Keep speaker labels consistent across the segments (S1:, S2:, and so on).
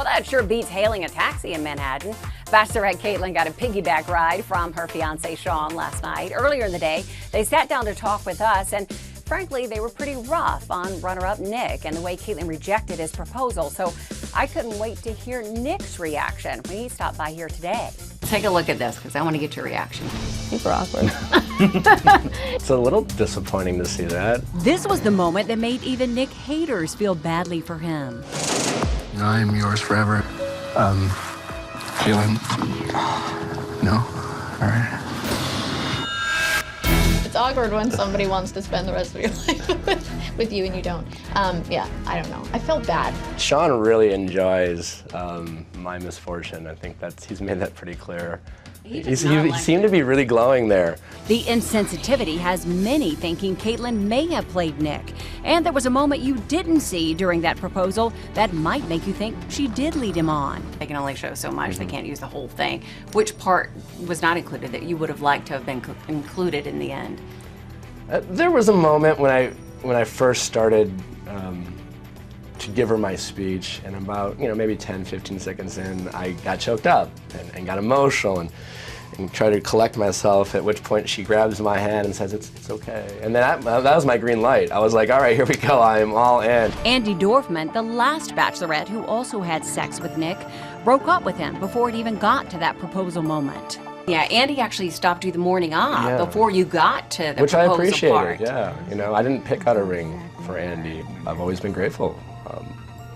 S1: Well, that sure beats hailing a taxi in Manhattan. Bachelorette Caitlyn got a piggyback ride from her fiancé Sean last night. Earlier in the day, they sat down to talk with us, and frankly, they were pretty rough on runner-up Nick and the way Caitlyn rejected his proposal. So I couldn't wait to hear Nick's reaction when he stopped by here today. Take a look at this, because I want to get your reaction.
S2: Super awkward.
S3: It's a little disappointing to see that.
S1: This was the moment that made even Nick haters feel badly for him.
S4: I am yours forever. Feeling? No? All right.
S2: It's awkward when somebody wants to spend the rest of your life with you and you don't. Yeah, I don't know. I felt bad.
S3: Sean really enjoys my misfortune. I think he's made that pretty clear. He seemed to be really glowing there.
S1: The insensitivity has many thinking Caitlyn may have played Nick. And there was a moment you didn't see during that proposal that might make you think she did lead him on. They can only show so much. They can't use the whole thing. Which part was not included that you would have liked to have been included in the end?
S3: There was a moment when I first started to give her my speech, and about maybe 10, 15 seconds in, I got choked up and got emotional and tried to collect myself, at which point she grabs my hand and says, it's okay. And then that was my green light. I was like, all right, here we go, I am all in.
S1: Andy Dorfman, the last Bachelorette who also had sex with Nick, broke up with him before it even got to that proposal moment. Yeah, Andy actually stopped you the morning off before you got to the
S3: which
S1: proposal
S3: I appreciated,
S1: part.
S3: yeah. I didn't pick out a ring for Andy. I've always been grateful.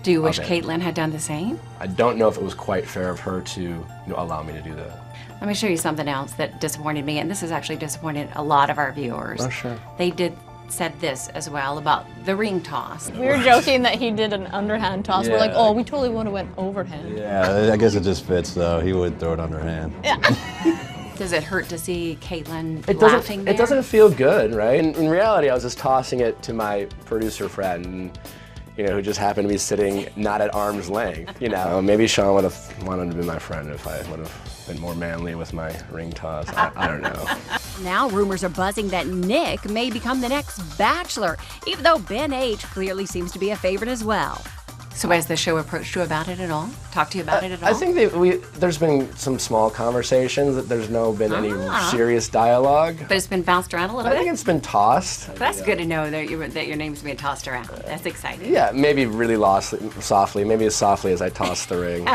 S1: Do you wish Caitlyn had done the same?
S3: I don't know if it was quite fair of her to allow me to do that.
S1: Let me show you something else that disappointed me, and this has actually disappointed a lot of our viewers.
S3: Oh, sure.
S1: They said this as well about the ring toss.
S2: We were joking that he did an underhand toss.
S3: Yeah.
S2: We're like, oh, we totally would have went overhand.
S5: Yeah, I guess it just fits though. He would throw it underhand.
S2: Yeah.
S1: Does it hurt to see Caitlyn laughing there?
S3: It doesn't feel good, right? In reality, I was just tossing it to my producer friend, who just happened to be sitting not at arm's length. Maybe Sean would have wanted to be my friend if I would have been more manly with my ring toss. I don't know.
S1: Now rumors are buzzing that Nick may become the next Bachelor, even though Ben H clearly seems to be a favorite as well. So has the show approached you about it at all? Talked to you about it at all?
S3: I think there's been some small conversations. That there's been any serious dialogue.
S1: But it's been bounced around a little
S3: I
S1: bit?
S3: think it's been tossed.
S1: That's good to know that your name's being tossed around. That's exciting.
S3: Yeah, maybe really softly, maybe as softly as I toss the ring.